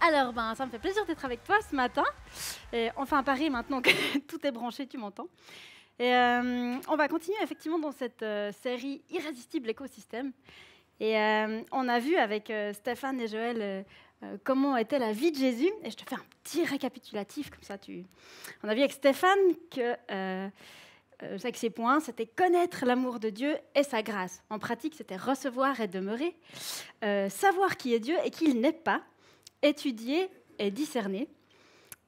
Alors, ça me fait plaisir d'être avec toi ce matin. Et on fait un pari maintenant que tout est branché, tu m'entends. Et on va continuer effectivement dans cette série Irrésistible écosystème. Et on a vu avec Stéphane et Joël comment était la vie de Jésus. Et je te fais un petit récapitulatif, comme ça On a vu avec Stéphane que, avec ses points, c'était connaître l'amour de Dieu et sa grâce. En pratique, c'était recevoir et demeurer, savoir qui est Dieu et qui il n'est pas, étudier et discerner,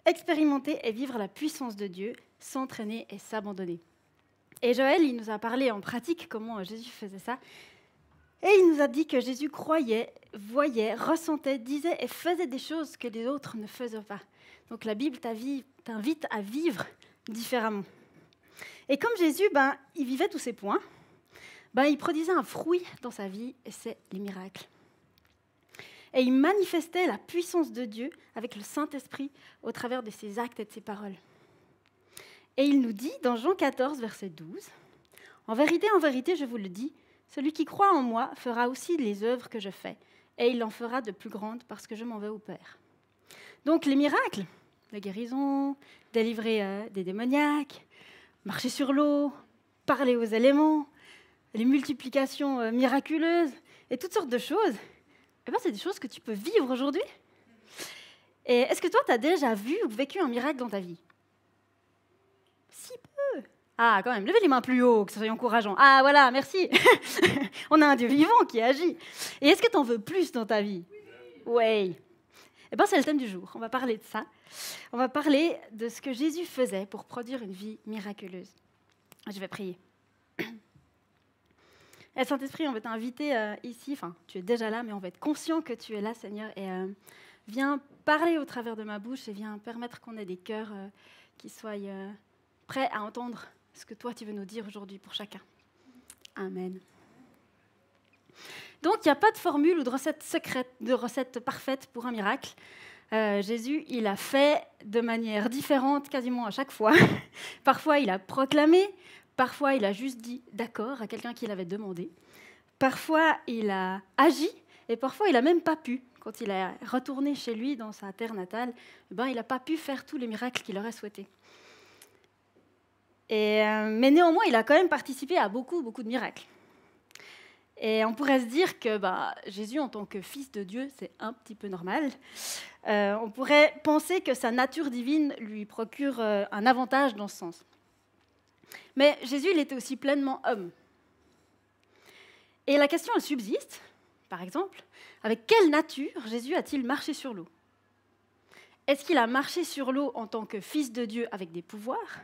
expérimenter et vivre la puissance de Dieu, s'entraîner et s'abandonner. Et Joël, il nous a parlé en pratique comment Jésus faisait ça. Et il nous a dit que Jésus croyait, voyait, ressentait, disait et faisait des choses que les autres ne faisaient pas. Donc la Bible t'invite à vivre différemment. Et comme Jésus, il vivait tous ces points, il produisait un fruit dans sa vie et c'est les miracles. Et il manifestait la puissance de Dieu avec le Saint-Esprit au travers de ses actes et de ses paroles. Et il nous dit dans Jean 14, verset 12, « En vérité, je vous le dis, celui qui croit en moi fera aussi les œuvres que je fais, et il en fera de plus grandes parce que je m'en vais au Père. » Donc les miracles, la guérison, délivrer des démoniaques, marcher sur l'eau, parler aux éléments, les multiplications miraculeuses et toutes sortes de choses, c'est des choses que tu peux vivre aujourd'hui. Et est-ce que toi, tu as déjà vu ou vécu un miracle dans ta vie? Si peu. Ah, quand même, levez les mains plus haut, que ça soit encourageant. Ah, voilà, merci. On a un Dieu vivant qui agit. Et est-ce que tu en veux plus dans ta vie? Oui. C'est le thème du jour. On va parler de ça. On va parler de ce que Jésus faisait pour produire une vie miraculeuse. Je vais prier. Et Saint-Esprit, on va t'inviter ici, tu es déjà là, mais on va être conscient que tu es là, Seigneur, et viens parler au travers de ma bouche et viens permettre qu'on ait des cœurs qui soient prêts à entendre ce que toi, tu veux nous dire aujourd'hui pour chacun. Amen. Donc, il n'y a pas de formule ou de recette secrète, de recette parfaite pour un miracle. Jésus, il a fait de manière différente quasiment à chaque fois. Parfois, il a proclamé. Parfois, il a juste dit d'accord à quelqu'un qui l'avait demandé. Parfois, il a agi. Et parfois, il n'a même pas pu. Quand il est retourné chez lui, dans sa terre natale, il n'a pas pu faire tous les miracles qu'il aurait souhaités. Mais néanmoins, il a quand même participé à beaucoup de miracles. Et on pourrait se dire que Jésus, en tant que fils de Dieu, c'est un petit peu normal. On pourrait penser que sa nature divine lui procure un avantage dans ce sens. Mais Jésus, il était aussi pleinement homme. Et la question, elle subsiste, par exemple, avec quelle nature Jésus a-t-il marché sur l'eau? Est-ce qu'il a marché sur l'eau en tant que fils de Dieu avec des pouvoirs?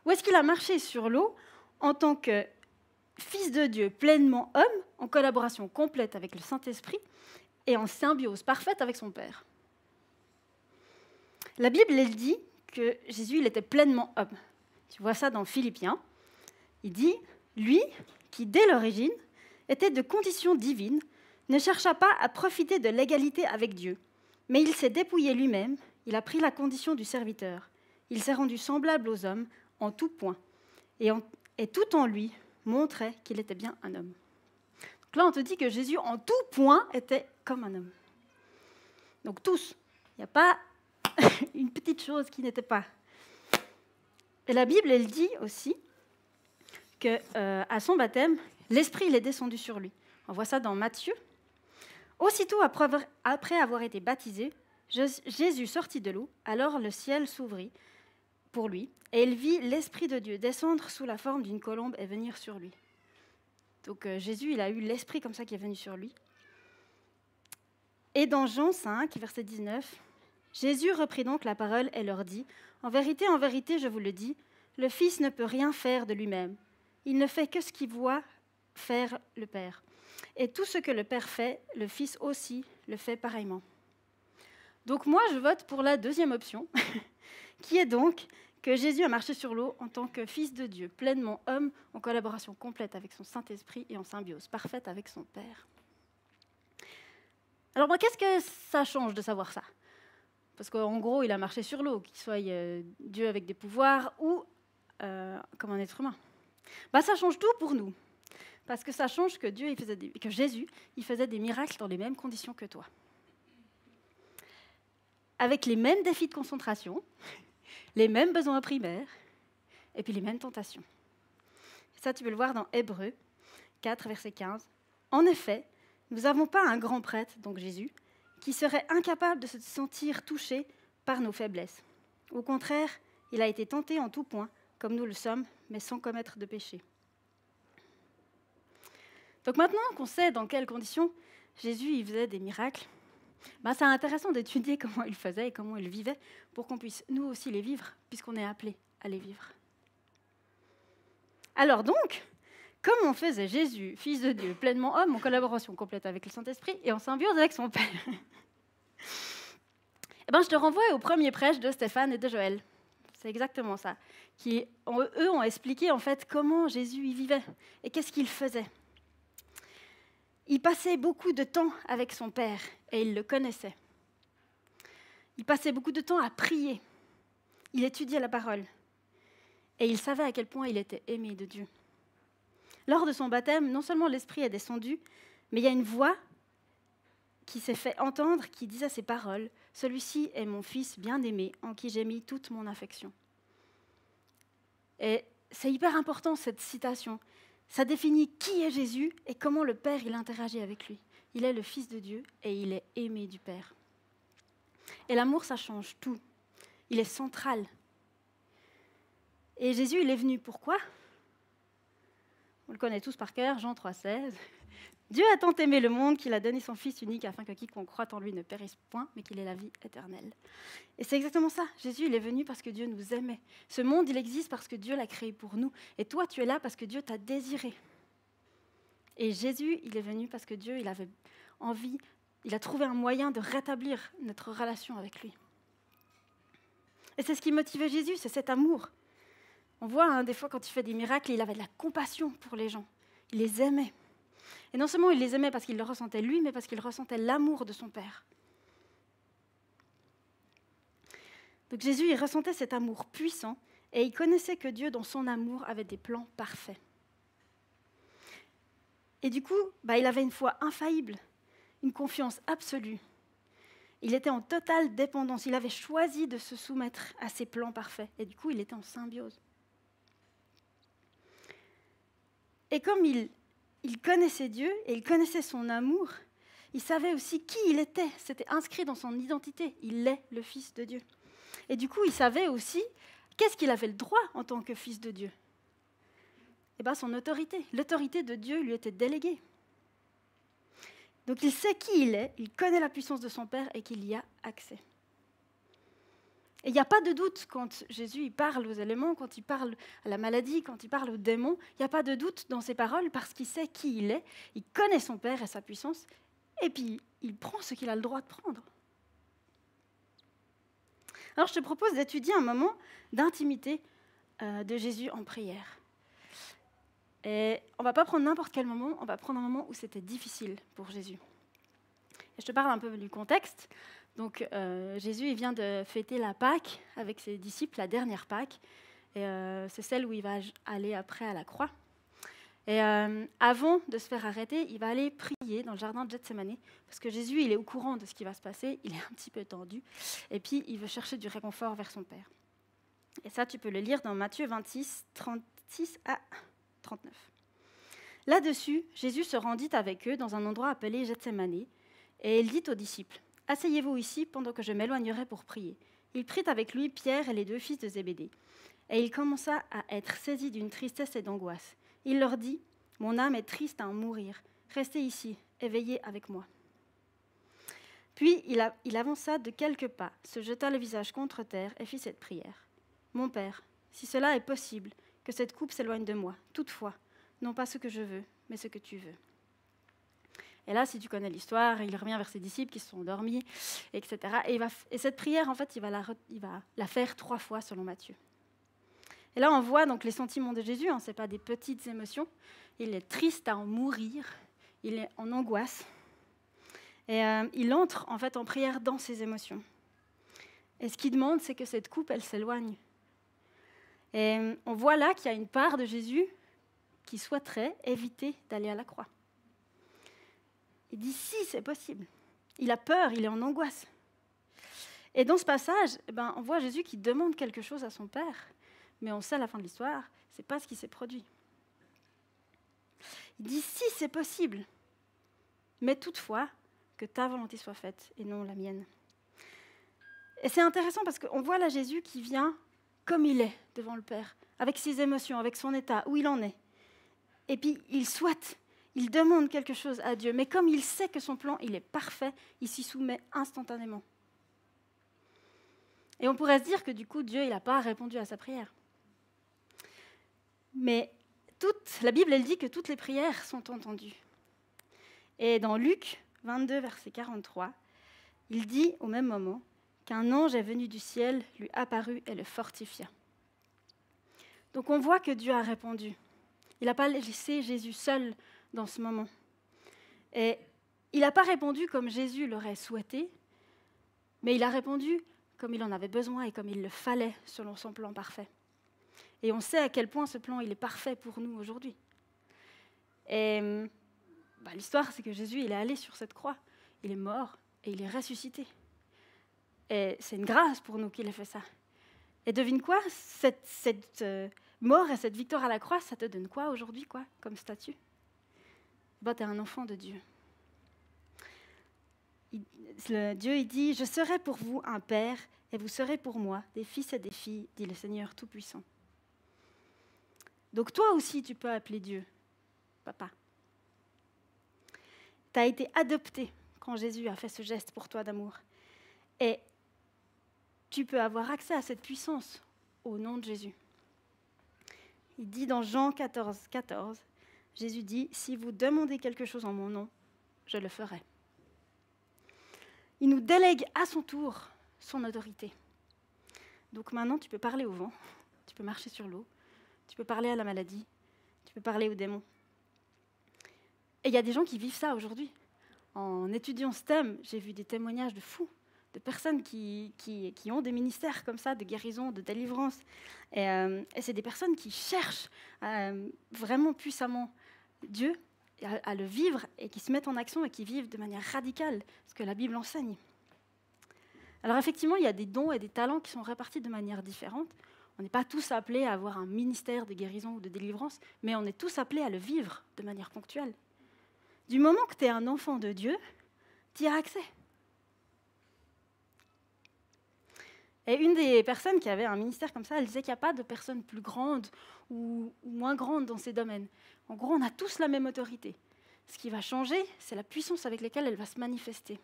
Ou est-ce qu'il a marché sur l'eau en tant que fils de Dieu pleinement homme, en collaboration complète avec le Saint-Esprit et en symbiose parfaite avec son Père? La Bible, elle dit que Jésus, il était pleinement homme. Tu vois ça dans Philippiens. Il dit, lui, qui dès l'origine était de condition divine, ne chercha pas à profiter de l'égalité avec Dieu, mais il s'est dépouillé lui-même, il a pris la condition du serviteur. Il s'est rendu semblable aux hommes en tout point, et tout en lui montrait qu'il était bien un homme. Donc là, on te dit que Jésus, en tout point, était comme un homme. Donc tous, il n'y a pas une petite chose qui n'était pas. Et la Bible, elle dit aussi qu'à son baptême, l'Esprit il est descendu sur lui. On voit ça dans Matthieu. Aussitôt après avoir été baptisé, Jésus sortit de l'eau, alors le ciel s'ouvrit pour lui, et il vit l'Esprit de Dieu descendre sous la forme d'une colombe et venir sur lui. Donc Jésus, il a eu l'Esprit comme ça qui est venu sur lui. Et dans Jean 5, verset 19, Jésus reprit donc la parole et leur dit, « En vérité, je vous le dis, le Fils ne peut rien faire de lui-même. Il ne fait que ce qu'il voit faire le Père. Et tout ce que le Père fait, le Fils aussi le fait pareillement. » Donc moi, je vote pour la deuxième option, qui est donc que Jésus a marché sur l'eau en tant que Fils de Dieu, pleinement homme, en collaboration complète avec son Saint-Esprit et en symbiose parfaite avec son Père. Alors qu'est-ce que ça change de savoir ça? Parce qu'en gros, il a marché sur l'eau, qu'il soit Dieu avec des pouvoirs ou comme un être humain. Ça change tout pour nous. Parce que ça change que Jésus, il faisait des miracles dans les mêmes conditions que toi. avec les mêmes défis de concentration, les mêmes besoins primaires, et puis les mêmes tentations. Et ça, tu peux le voir dans Hébreux 4, verset 15. En effet, nous n'avons pas un grand prêtre, donc Jésus, qui serait incapable de se sentir touché par nos faiblesses. Au contraire, il a été tenté en tout point, comme nous le sommes, mais sans commettre de péché. Donc maintenant qu'on sait dans quelles conditions Jésus il faisait des miracles, c'est intéressant d'étudier comment il faisait et comment il vivait pour qu'on puisse nous aussi les vivre, puisqu'on est appelés à les vivre. Alors donc, comment faisait Jésus, fils de Dieu, pleinement homme, en collaboration complète avec le Saint-Esprit et en symbiose avec son Père? Je te renvoie au premier prêche de Stéphane et de Joël. C'est exactement ça. Eux ont expliqué en fait comment Jésus y vivait et qu'est-ce qu'il faisait. Il passait beaucoup de temps avec son Père et il le connaissait. Il passait beaucoup de temps à prier. Il étudiait la parole. Et il savait à quel point il était aimé de Dieu. Lors de son baptême, non seulement l'Esprit est descendu, mais il y a une voix qui s'est fait entendre qui disait ces paroles. « Celui-ci est mon Fils bien-aimé, en qui j'ai mis toute mon affection. » Et c'est hyper important cette citation. Ça définit qui est Jésus et comment le Père il interagit avec lui. Il est le Fils de Dieu et il est aimé du Père. Et l'amour, ça change tout. Il est central. Et Jésus, il est venu pourquoi? On le connaît tous par cœur, Jean 3,16. Dieu a tant aimé le monde qu'il a donné son Fils unique afin que quiconque croit en lui ne périsse point, mais qu'il ait la vie éternelle. Et c'est exactement ça. Jésus, il est venu parce que Dieu nous aimait. Ce monde, il existe parce que Dieu l'a créé pour nous. Et toi, tu es là parce que Dieu t'a désiré. Et Jésus, il est venu parce que Dieu, il avait envie, il a trouvé un moyen de rétablir notre relation avec lui. Et c'est ce qui motivait Jésus, c'est cet amour. On voit des fois quand il fait des miracles, il avait de la compassion pour les gens. Il les aimait. Et non seulement il les aimait parce qu'il le ressentait lui, mais parce qu'il ressentait l'amour de son Père. Donc Jésus, il ressentait cet amour puissant et il connaissait que Dieu, dans son amour, avait des plans parfaits. Et du coup, il avait une foi infaillible, une confiance absolue. Il était en totale dépendance. Il avait choisi de se soumettre à ses plans parfaits. Et du coup, il était en symbiose. Et comme il connaissait Dieu et il connaissait son amour, il savait aussi qui il était. C'était inscrit dans son identité. Il est le Fils de Dieu. Et du coup, il savait aussi qu'est-ce qu'il avait le droit en tant que Fils de Dieu. Son autorité. L'autorité de Dieu lui était déléguée. Donc il sait qui il est, il connaît la puissance de son Père et qu'il y a accès. Et il n'y a pas de doute quand Jésus il parle aux éléments, quand il parle à la maladie, quand il parle aux démons. Il n'y a pas de doute dans ses paroles parce qu'il sait qui il est, il connaît son Père et sa puissance, et puis il prend ce qu'il a le droit de prendre. Alors je te propose d'étudier un moment d'intimité de Jésus en prière. Et on ne va pas prendre n'importe quel moment, on va prendre un moment où c'était difficile pour Jésus. Et je te parle un peu du contexte. Donc Jésus il vient de fêter la Pâque avec ses disciples, la dernière Pâque. Et c'est celle où il va aller après à la croix. Et avant de se faire arrêter, il va aller prier dans le jardin de Gethsémani, parce que Jésus il est au courant de ce qui va se passer, il est un petit peu tendu, et puis il veut chercher du réconfort vers son Père. Et ça, tu peux le lire dans Matthieu 26, 36 à 39. Là-dessus, Jésus se rendit avec eux dans un endroit appelé Gethsémani, et il dit aux disciples, « Asseyez-vous ici pendant que je m'éloignerai pour prier. » Il prit avec lui Pierre et les deux fils de Zébédée, et il commença à être saisi d'une tristesse et d'angoisse. Il leur dit, « Mon âme est triste à en mourir. Restez ici et veillez avec moi. » Puis il avança de quelques pas, se jeta le visage contre terre et fit cette prière. « Mon Père, si cela est possible, que cette coupe s'éloigne de moi. Toutefois, non pas ce que je veux, mais ce que tu veux. » Et là, si tu connais l'histoire, il revient vers ses disciples qui se sont endormis, etc. Et cette prière, en fait, il va la faire 3 fois selon Matthieu. Et là, on voit donc les sentiments de Jésus, ce n'est pas des petites émotions. Il est triste à en mourir, il est en angoisse. Et il entre en fait en prière dans ses émotions. Et ce qu'il demande, c'est que cette coupe, elle s'éloigne. Et on voit là qu'il y a une part de Jésus qui souhaiterait éviter d'aller à la croix. Il dit si c'est possible. Il a peur, il est en angoisse. Et dans ce passage, on voit Jésus qui demande quelque chose à son Père, mais on sait à la fin de l'histoire, ce n'est pas ce qui s'est produit. Il dit, si c'est possible, mais toutefois, que ta volonté soit faite et non la mienne. Et c'est intéressant parce qu'on voit là Jésus qui vient comme il est devant le Père, avec ses émotions, avec son état, où il en est. Et puis il demande quelque chose à Dieu, mais comme il sait que son plan, il est parfait, il s'y soumet instantanément. Et on pourrait se dire que du coup, Dieu, il n'a pas répondu à sa prière. Mais la Bible, elle dit que toutes les prières sont entendues. Et dans Luc 22, verset 43, il dit au même moment qu'un ange est venu du ciel, lui apparut et le fortifia. Donc on voit que Dieu a répondu. Il n'a pas laissé Jésus seul dans ce moment. Et il n'a pas répondu comme Jésus l'aurait souhaité, mais il a répondu comme il en avait besoin et comme il le fallait selon son plan parfait. Et on sait à quel point ce plan il est parfait pour nous aujourd'hui. Et l'histoire, c'est que Jésus il est allé sur cette croix, il est mort et il est ressuscité. Et c'est une grâce pour nous qu'il ait fait ça. Et devine quoi, cette mort et cette victoire à la croix, ça te donne quoi aujourd'hui, quoi, comme statut ? Tu es un enfant de Dieu. Dieu, il dit, « Je serai pour vous un père, et vous serez pour moi des fils et des filles, dit le Seigneur Tout-Puissant. » Donc toi aussi, tu peux appeler Dieu papa. Tu as été adopté quand Jésus a fait ce geste pour toi d'amour. Et tu peux avoir accès à cette puissance au nom de Jésus. Il dit dans Jean 14, 14, Jésus dit, « Si vous demandez quelque chose en mon nom, je le ferai. » Il nous délègue à son tour son autorité. Donc maintenant, tu peux parler au vent, tu peux marcher sur l'eau, tu peux parler à la maladie, tu peux parler aux démons. Et il y a des gens qui vivent ça aujourd'hui. En étudiant ce thème, j'ai vu des témoignages de fous, de personnes qui ont des ministères comme ça, de guérison, de délivrance. Et c'est des personnes qui cherchent vraiment puissamment Dieu, à le vivre, et qui se mettent en action et qui vivent de manière radicale ce que la Bible enseigne. Alors effectivement, il y a des dons et des talents qui sont répartis de manière différente. On n'est pas tous appelés à avoir un ministère de guérison ou de délivrance, mais on est tous appelés à le vivre de manière ponctuelle. Du moment que tu es un enfant de Dieu, tu y as accès. Et une des personnes qui avait un ministère comme ça, elle disait qu'il n'y a pas de personne plus grande ou moins grande dans ces domaines. En gros, on a tous la même autorité. Ce qui va changer, c'est la puissance avec laquelle elle va se manifester.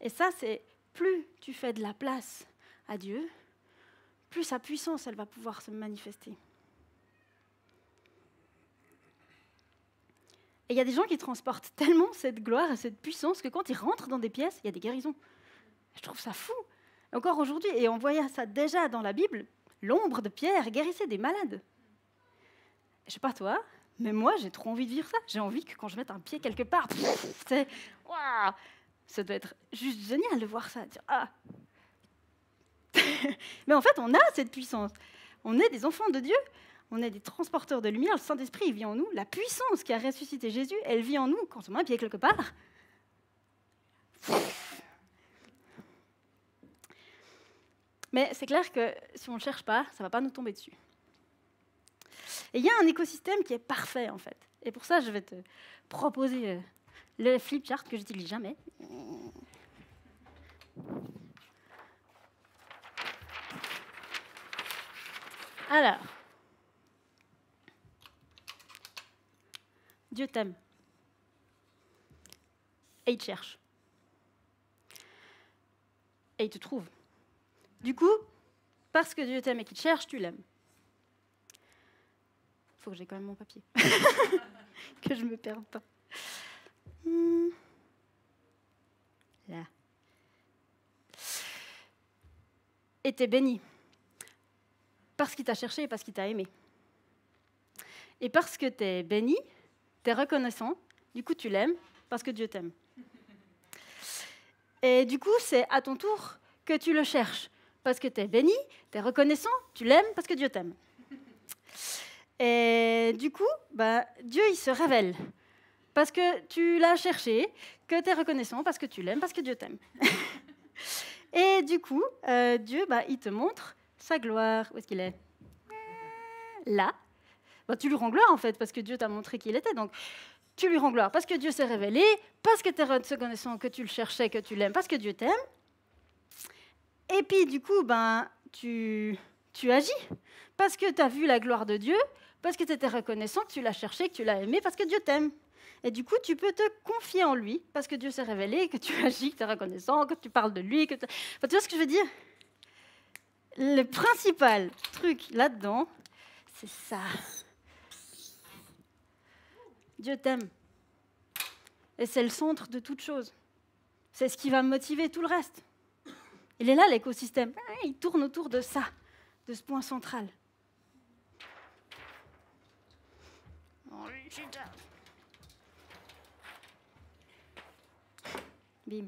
Et ça, c'est plus tu fais de la place à Dieu, plus sa puissance, elle va pouvoir se manifester. Et il y a des gens qui transportent tellement cette gloire et cette puissance que quand ils rentrent dans des pièces, il y a des guérisons. Je trouve ça fou. Encore aujourd'hui, et on voyait ça déjà dans la Bible, l'ombre de Pierre guérissait des malades. Je ne sais pas toi, mais moi, j'ai trop envie de vivre ça. J'ai envie que quand je mette un pied quelque part, waouh, ça doit être juste génial de voir ça. Dire, ah. Mais en fait, on a cette puissance. On est des enfants de Dieu. On est des transporteurs de lumière. Le Saint-Esprit, il vit en nous. La puissance qui a ressuscité Jésus, elle vit en nous quand on met un pied quelque part. Mais c'est clair que si on ne le cherche pas, ça ne va pas nous tomber dessus. Et il y a un écosystème qui est parfait, en fait. Et pour ça, je vais te proposer le flipchart que je n'utilise jamais. Alors, Dieu t'aime. Et il te cherche. Et il te trouve. Du coup, parce que Dieu t'aime et qu'il te cherche, tu l'aimes. Il faut que j'ai quand même mon papier. Que je ne me perde pas. Là. Et t'es béni. Parce qu'il t'a cherché et parce qu'il t'a aimé. Et parce que t'es béni, t'es reconnaissant, du coup tu l'aimes, parce que Dieu t'aime. Et du coup, c'est à ton tour que tu le cherches. Parce que tu es béni, tu es reconnaissant, tu l'aimes parce que Dieu t'aime. Et du coup, Dieu, il se révèle. Parce que tu l'as cherché, que tu es reconnaissant, parce que tu l'aimes, parce que Dieu t'aime. Et du coup, Dieu, il te montre sa gloire. Où est-ce qu'il est? Là. Tu lui rends gloire, en fait, parce que Dieu t'a montré qui il était. Donc, tu lui rends gloire parce que Dieu s'est révélé, parce que tu es reconnaissant que tu le cherchais, que tu l'aimes, parce que Dieu t'aime. Et puis, du coup, tu agis parce que tu as vu la gloire de Dieu, parce que tu étais reconnaissant, que tu l'as cherché, que tu l'as aimé, parce que Dieu t'aime. Et du coup, tu peux te confier en lui, parce que Dieu s'est révélé, que tu agis, que tu es reconnaissant, que tu parles de lui. Tu vois ce que je veux dire? Le principal truc là-dedans, c'est ça. Dieu t'aime. Et c'est le centre de toute chose. C'est ce qui va motiver tout le reste. Il est là, l'écosystème. Il tourne autour de ça, de ce point central. Bim.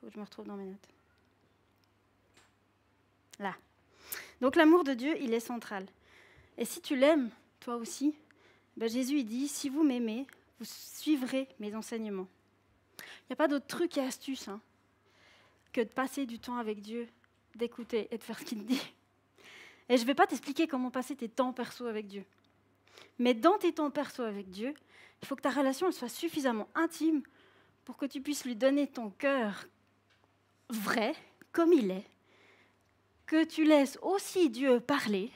Faut que je me retrouve dans mes notes. Là. Donc l'amour de Dieu, il est central. Et si tu l'aimes, toi aussi, Jésus il dit, si vous m'aimez, vous suivrez mes enseignements. Il n'y a pas d'autre truc et astuce que de passer du temps avec Dieu, d'écouter et de faire ce qu'il te dit. Et je ne vais pas t'expliquer comment passer tes temps perso avec Dieu. Mais dans tes temps perso avec Dieu, il faut que ta relation elle soit suffisamment intime pour que tu puisses lui donner ton cœur vrai, comme il est, que tu laisses aussi Dieu parler,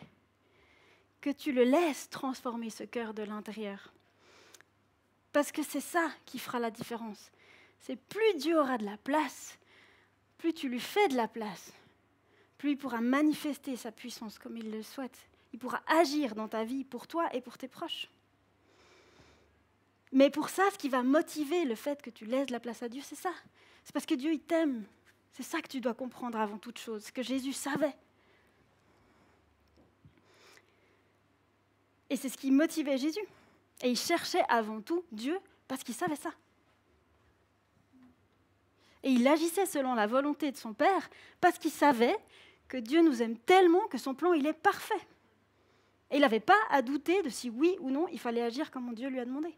que tu le laisses transformer ce cœur de l'intérieur. Parce que c'est ça qui fera la différence. C'est plus Dieu aura de la place, plus tu lui fais de la place, plus il pourra manifester sa puissance comme il le souhaite. Il pourra agir dans ta vie pour toi et pour tes proches. Mais pour ça, ce qui va motiver le fait que tu laisses de la place à Dieu, c'est ça. C'est parce que Dieu, il t'aime. C'est ça que tu dois comprendre avant toute chose, ce que Jésus savait. Et c'est ce qui motivait Jésus. Et il cherchait avant tout Dieu parce qu'il savait ça. Et il agissait selon la volonté de son Père parce qu'il savait que Dieu nous aime tellement que son plan, il est parfait. Et il n'avait pas à douter de si oui ou non il fallait agir comme Dieu lui a demandé.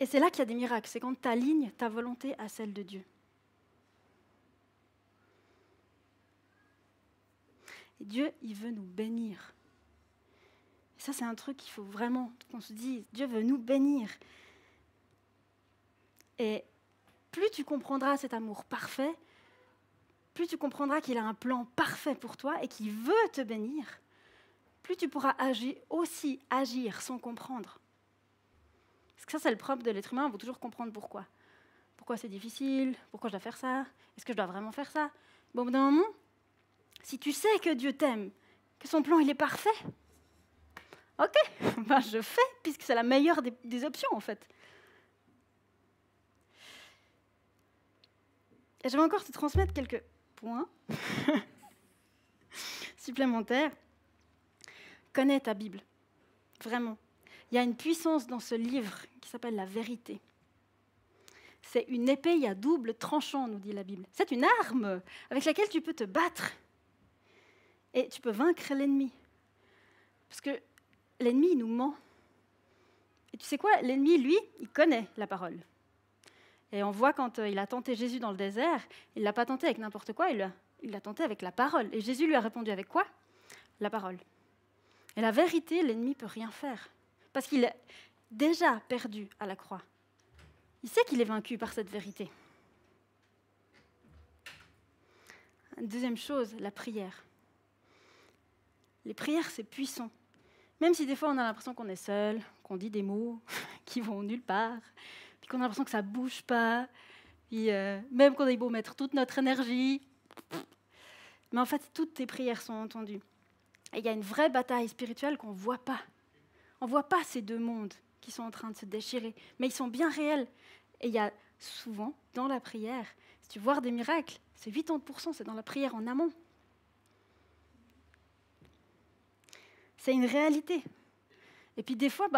Et c'est là qu'il y a des miracles, c'est quand tu alignes ta volonté à celle de Dieu. Et Dieu, il veut nous bénir. Et ça, c'est un truc qu'il faut vraiment qu'on se dise. Dieu veut nous bénir. Et plus tu comprendras cet amour parfait, plus tu comprendras qu'il a un plan parfait pour toi et qu'il veut te bénir, plus tu pourras agir sans comprendre. Parce que ça, c'est le propre de l'être humain, il faut toujours comprendre pourquoi. Pourquoi c'est difficile, pourquoi je dois faire ça, est-ce que je dois vraiment faire ça? Bon, au bout d'un moment, si tu sais que Dieu t'aime, que son plan il est parfait, ok, je fais, puisque c'est la meilleure des options en fait. Et je vais encore te transmettre quelques points supplémentaires. Connais ta Bible, vraiment. Il y a une puissance dans ce livre qui s'appelle la vérité. C'est une épée à double tranchant, nous dit la Bible. C'est une arme avec laquelle tu peux te battre. Et tu peux vaincre l'ennemi. Parce que l'ennemi, il nous ment. Et tu sais quoi? L'ennemi, lui, il connaît la parole. Et on voit quand il a tenté Jésus dans le désert, il ne l'a pas tenté avec n'importe quoi, il l'a tenté avec la parole. Et Jésus lui a répondu avec quoi? La parole. Et la vérité, l'ennemi ne peut rien faire. Parce qu'il est déjà perdu à la croix. Il sait qu'il est vaincu par cette vérité. Deuxième chose, la prière. Les prières, c'est puissant. Même si des fois, on a l'impression qu'on est seul, qu'on dit des mots qui vont nulle part, puis qu'on a l'impression que ça ne bouge pas, puis même qu'on ait beau mettre toute notre énergie. Mais en fait, toutes tes prières sont entendues. Et il y a une vraie bataille spirituelle qu'on ne voit pas. On ne voit pas ces deux mondes qui sont en train de se déchirer, mais ils sont bien réels. Et il y a souvent, dans la prière, si tu veux voir des miracles, c'est 80%, c'est dans la prière en amont. C'est une réalité. Et puis des fois,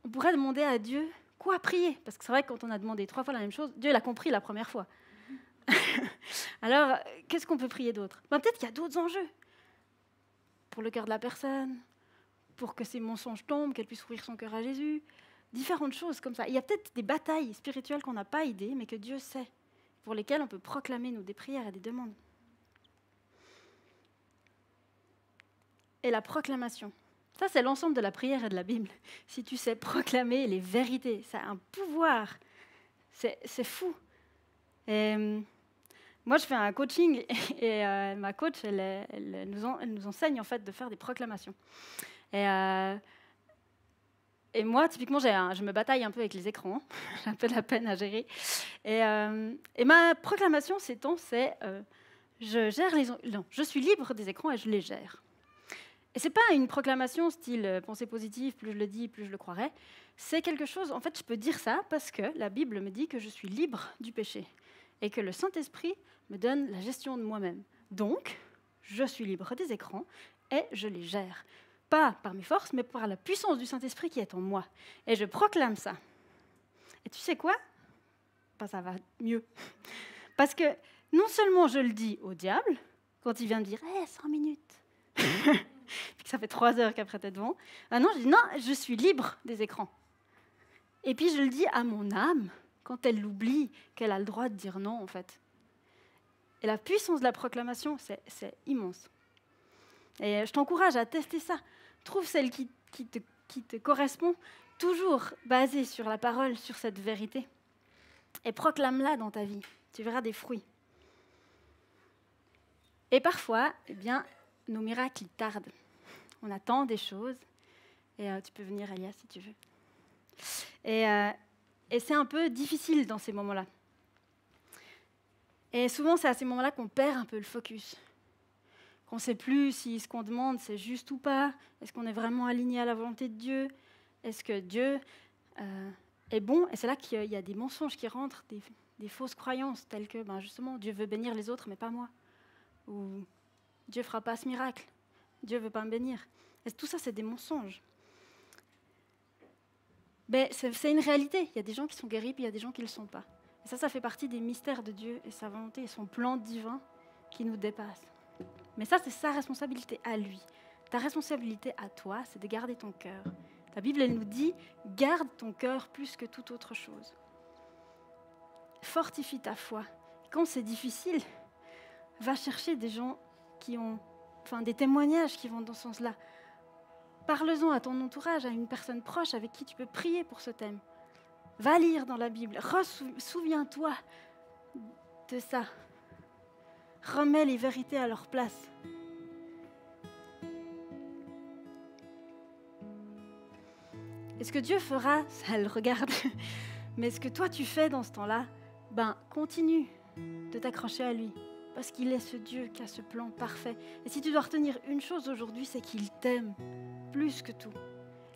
on pourrait demander à Dieu quoi prier. Parce que c'est vrai que quand on a demandé 3 fois la même chose, Dieu l'a compris la première fois. Alors, qu'est-ce qu'on peut prier d'autre? Peut-être qu'il y a d'autres enjeux. pour le cœur de la personne, pour que ses mensonges tombent, qu'elle puisse ouvrir son cœur à Jésus. Différentes choses comme ça. Il y a peut-être des batailles spirituelles qu'on n'a pas aidées, mais que Dieu sait, pour lesquelles on peut proclamer des prières et des demandes. Et la proclamation. Ça, c'est l'ensemble de la prière et de la Bible. Si tu sais proclamer les vérités, ça a un pouvoir. C'est fou. Et, moi, je fais un coaching et ma coach, elle nous enseigne en fait de faire des proclamations. Et moi, typiquement, je me bataille un peu avec les écrans. J'ai un peu de la peine à gérer. Et ma proclamation ces temps, c'est je suis libre des écrans et je les gère. Et ce n'est pas une proclamation style pensée positive, plus je le dis, plus je le croirai. C'est quelque chose, en fait, je peux dire ça parce que la Bible me dit que je suis libre du péché et que le Saint-Esprit me donne la gestion de moi-même. Donc, je suis libre des écrans et je les gère. Pas par mes forces, mais par la puissance du Saint-Esprit qui est en moi. Et je proclame ça. Et tu sais quoi ? Ça va mieux. Parce que non seulement je le dis au diable, quand il vient me dire « 5 minutes », puis que ça fait 3 heures qu'après t'es devant, non, je dis « Non, je suis libre des écrans ». Et puis je le dis à mon âme, quand elle l'oublie, qu'elle a le droit de dire non, en fait. Et la puissance de la proclamation, c'est immense. Et je t'encourage à tester ça. Trouve celle qui te correspond, toujours basée sur la parole, sur cette vérité. Et proclame-la dans ta vie. Tu verras des fruits. Et parfois, eh bien, nos miracles, ils tardent. On attend des choses. Et tu peux venir, Elia, si tu veux. Et c'est un peu difficile dans ces moments-là. Et souvent, c'est à ces moments-là qu'on perd un peu le focus. Qu'on ne sait plus si ce qu'on demande, c'est juste ou pas. Est-ce qu'on est vraiment aligné à la volonté de Dieu ? Est-ce que Dieu est bon ? Et c'est là qu'il y a des mensonges qui rentrent, des fausses croyances, telles que, justement, Dieu veut bénir les autres, mais pas moi. Ou Dieu ne fera pas ce miracle. Dieu ne veut pas me bénir. Et tout ça, c'est des mensonges. Mais c'est une réalité. Il y a des gens qui sont guéris, puis il y a des gens qui ne le sont pas. Et ça fait partie des mystères de Dieu et sa volonté et son plan divin qui nous dépasse. Mais ça, c'est sa responsabilité à lui. Ta responsabilité à toi, c'est de garder ton cœur. La Bible, elle nous dit, garde ton cœur plus que toute autre chose. Fortifie ta foi. Quand c'est difficile, va chercher des gens qui ont, des témoignages qui vont dans ce sens-là. Parle-en à ton entourage, à une personne proche avec qui tu peux prier pour ce thème. Va lire dans la Bible. Souviens-toi de ça. Remets les vérités à leur place. Et ce que Dieu fera, ça le regarde. Mais ce que toi tu fais dans ce temps-là, continue de t'accrocher à lui. Parce qu'il est ce Dieu qui a ce plan parfait. Et si tu dois retenir une chose aujourd'hui, c'est qu'il t'aime plus que tout.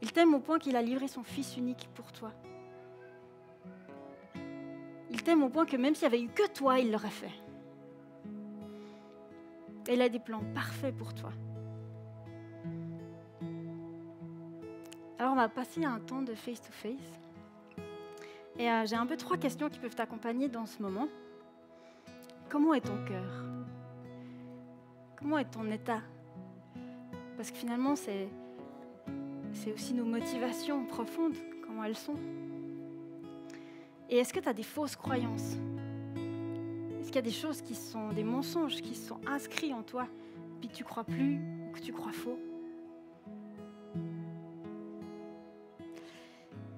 Il t'aime au point qu'il a livré son Fils unique pour toi. Il t'aime au point que même s'il n'y avait eu que toi, il l'aurait fait. Et il a des plans parfaits pour toi. Alors on va passer à un temps de face-to-face. Et j'ai un peu 3 questions qui peuvent t'accompagner dans ce moment. Comment est ton cœur ? Comment est ton état ? Parce que finalement, c'est aussi nos motivations profondes, comment elles sont. Et est-ce que tu as des fausses croyances ? Est-ce qu'il y a des choses qui sont des mensonges, qui sont inscrits en toi, puis que tu crois plus, ou que tu crois faux ?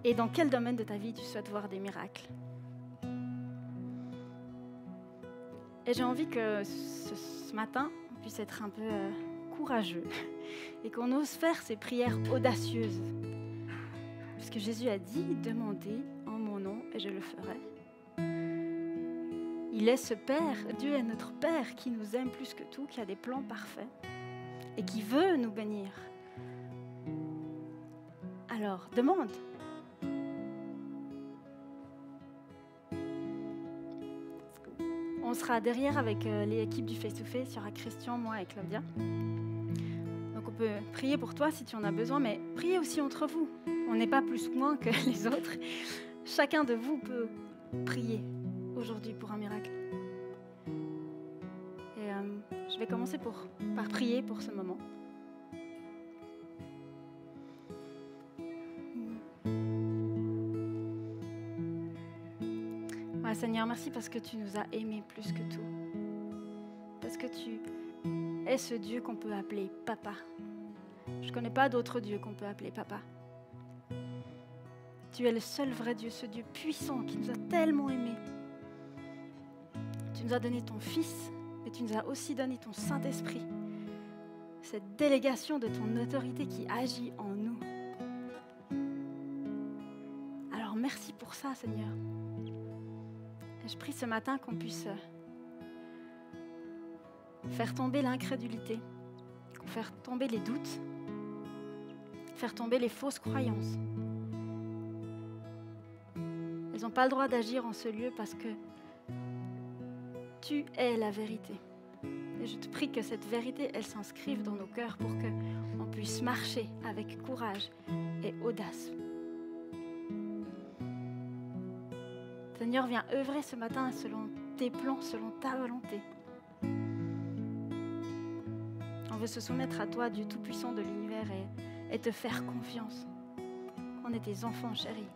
Et dans quel domaine de ta vie tu souhaites voir des miracles ? Et j'ai envie que ce matin, on puisse être un peu courageux et qu'on ose faire ces prières audacieuses. Puisque Jésus a dit, demandez en mon nom et je le ferai. Il est ce Père, Dieu est notre Père qui nous aime plus que tout, qui a des plans parfaits et qui veut nous bénir. Alors, demande. On sera derrière avec l'équipe du Face-to-Face, il y aura Christian, moi et Claudia. Donc on peut prier pour toi si tu en as besoin, mais priez aussi entre vous. On n'est pas plus ou moins que les autres. Chacun de vous peut prier aujourd'hui pour un miracle. Et je vais commencer par prier pour ce moment. Seigneur, merci parce que tu nous as aimés plus que tout. Parce que tu es ce Dieu qu'on peut appeler Papa. Je ne connais pas d'autre Dieu qu'on peut appeler Papa. Tu es le seul vrai Dieu, ce Dieu puissant qui nous a tellement aimés. Tu nous as donné ton Fils, mais tu nous as aussi donné ton Saint-Esprit. Cette délégation de ton autorité qui agit en nous. Alors merci pour ça, Seigneur. Et je prie ce matin qu'on puisse faire tomber l'incrédulité, qu'on fasse tomber les doutes, faire tomber les fausses croyances. Elles n'ont pas le droit d'agir en ce lieu parce que tu es la vérité. Et je te prie que cette vérité, elle s'inscrive dans nos cœurs pour qu'on puisse marcher avec courage et audace. Seigneur, viens œuvrer ce matin selon tes plans, selon ta volonté. On veut se soumettre à toi, Dieu Tout-Puissant de l'univers, et te faire confiance. On est tes enfants chéris.